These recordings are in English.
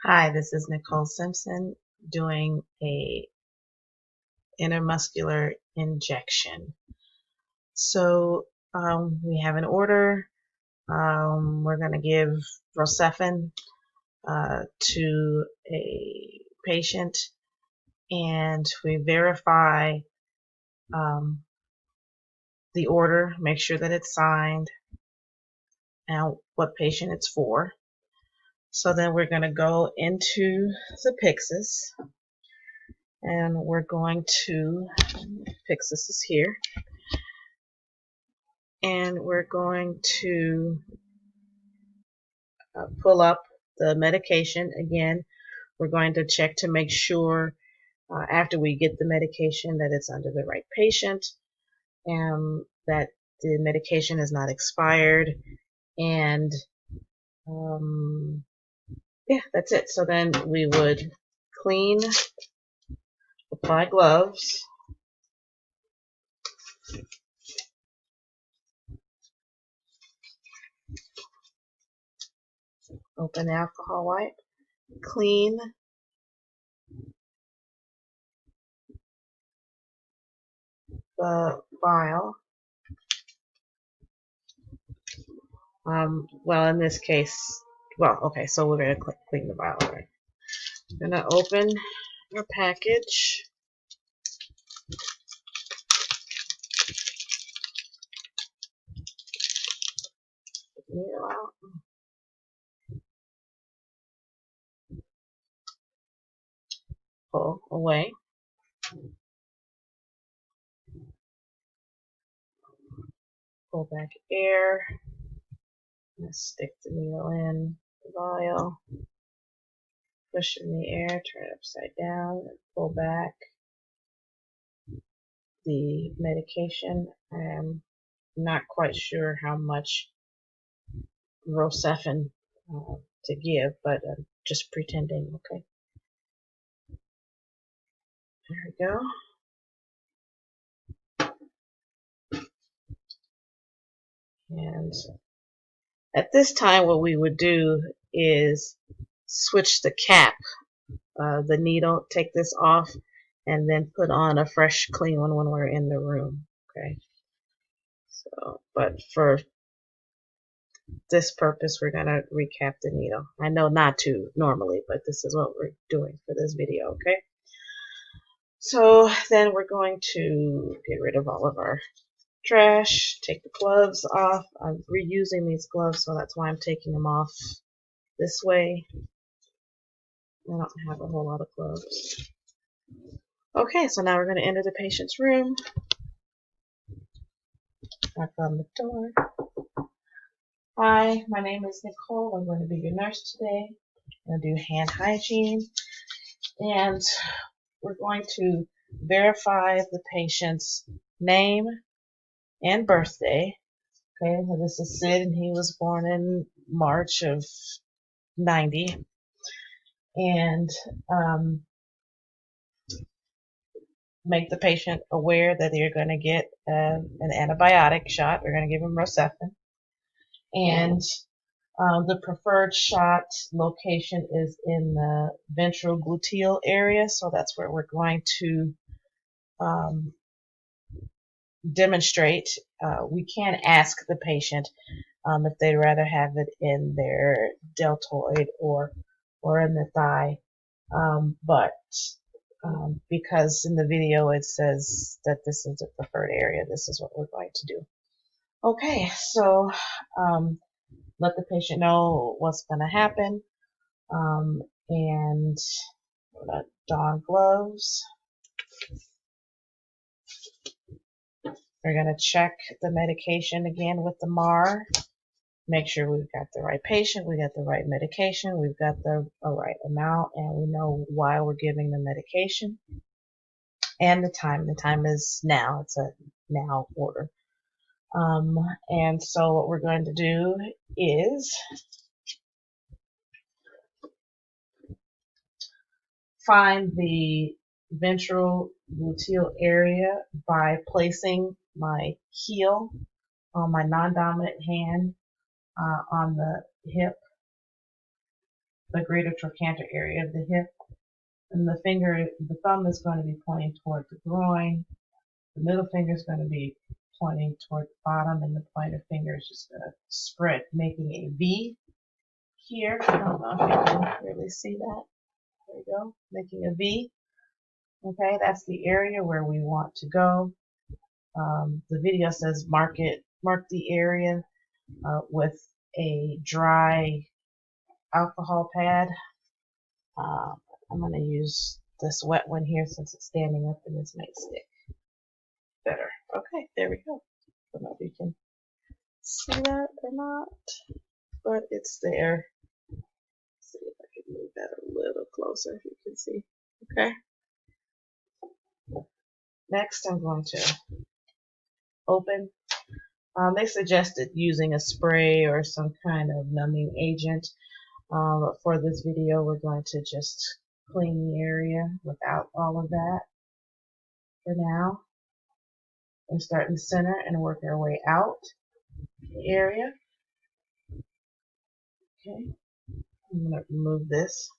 Hi, this is Nicole Simpson doing a intramuscular injection. So we have an order. We're going to give Rocephin to a patient, and we verify the order, make sure that it's signed, and what patient it's for. So then we're going to go into the Pyxis, and we're going to, Pyxis is here, and we're going to pull up the medication. Again, we're going to check to make sure after we get the medication that it's under the right patient, and that the medication is not expired, and yeah, that's it. So then we would clean, apply gloves, open the alcohol wipe, clean the vial. Well, in this case, well, okay, so we're going to clean the vial. Right? I'm going to open our package. Needle out. Pull away. Pull back air. Stick the needle in the vial. Push in the air. Turn it upside down. And pull back the medication. I'm not quite sure how much Rocephin to give, but I'm just pretending. Okay. There we go. And at this time, what we would do is switch the cap, the needle, take this off, and then put on a fresh, clean one when we're in the room. Okay. So, but for this purpose, we're going to recap the needle. I know not to normally, but this is what we're doing for this video. Okay. So then we're going to get rid of all of our trash, take the gloves off. I'm reusing these gloves, so that's why I'm taking them off this way. I don't have a whole lot of gloves. Okay, so now we're going to enter the patient's room. Knock on the door. Hi, my name is Nicole. I'm going to be your nurse today. I'm going to do hand hygiene, and we're going to verify the patient's name and birthday. Okay, well, this is Sid, and he was born in March of 90. And make the patient aware that they're going to get an antibiotic shot. We're going to give him Rocephin. And the preferred shot location is in the ventral gluteal area, so that's where we're going to demonstrate. We can ask the patient if they'd rather have it in their deltoid or in the thigh, but because in the video it says that this is the preferred area, this is what we're going to do. Okay, so let the patient know what's going to happen, and we're going to don gloves. We're going to check the medication again with the MAR. Make sure we've got the right patient, we got the right medication, we've got the right amount, and we know why we're giving the medication. And the time. The time is now. It's a now order. And so what we're going to do is find the ventral gluteal area by placing my heel on my non-dominant hand on the hip, the greater trochanter area of the hip. And the thumb is going to be pointing toward the groin. The middle finger is going to be pointing toward the bottom, and the pointer finger is just going to spread, making a V here. I don't know if you can really see that. There we go, making a V. Okay, that's the area where we want to go. The video says mark the area with a dry alcohol pad. I'm going to use this wet one here since it's standing up and this might stick better. Okay, there we go. I don't know if you can see that or not, but it's there. Let's see if I can move that a little closer if you can see. Okay. Next, I'm going to open. They suggested using a spray or some kind of numbing agent. But for this video, we're going to just clean the area without all of that for now. We start in the center and work our way out the area. Okay, I'm going to remove this.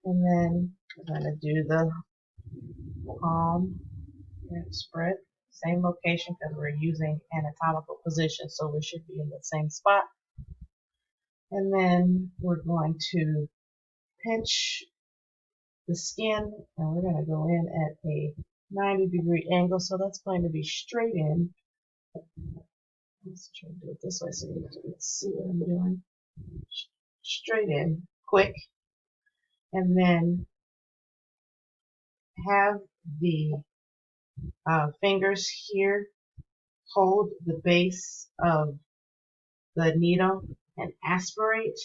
And then we're going to do the palm and spread. Same location because we're using anatomical position, so we should be in the same spot. And then we're going to pinch the skin, and we're going to go in at a 90-degree angle, so that's going to be straight in. Let's try to do it this way so you can see what I'm doing. Straight in, quick, and then have the fingers here hold the base of the needle and aspirate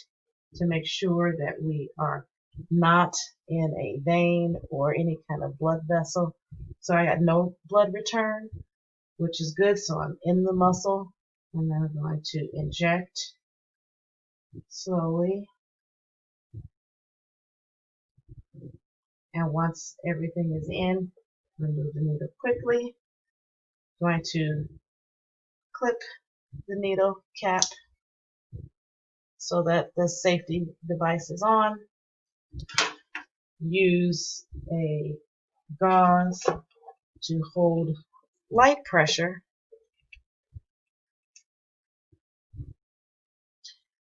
to make sure that we are not in a vein or any kind of blood vessel. So I got no blood return, which is good. So I'm in the muscle, and then I'm going to inject slowly. And once everything is in, remove the needle quickly. Going to clip the needle cap so that the safety device is on. Use a gauze to hold light pressure,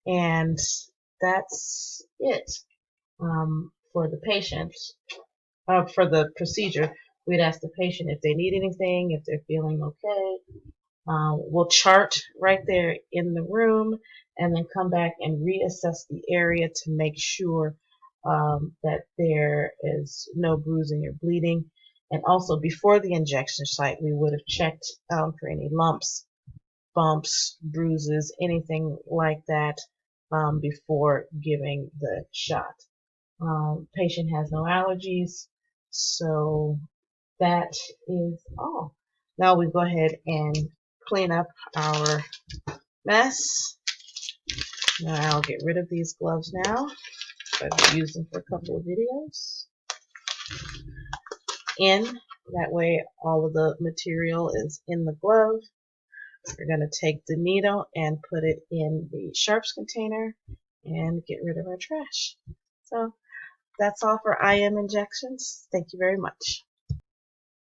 and that's it for the patient. For the procedure, we'd ask the patient if they need anything, if they're feeling okay. We'll chart right there in the room and then come back and reassess the area to make sure that there is no bruising or bleeding. And also before the injection site, we would have checked for any lumps, bumps, bruises, anything like that before giving the shot. Patient has no allergies, so that is all. Now we go ahead and clean up our mess. Now I'll get rid of these gloves now. I've used them for a couple of videos. That way all of the material is in the glove. We're going to take the needle and put it in the sharps container and get rid of our trash. So that's all for IM injections. Thank you very much.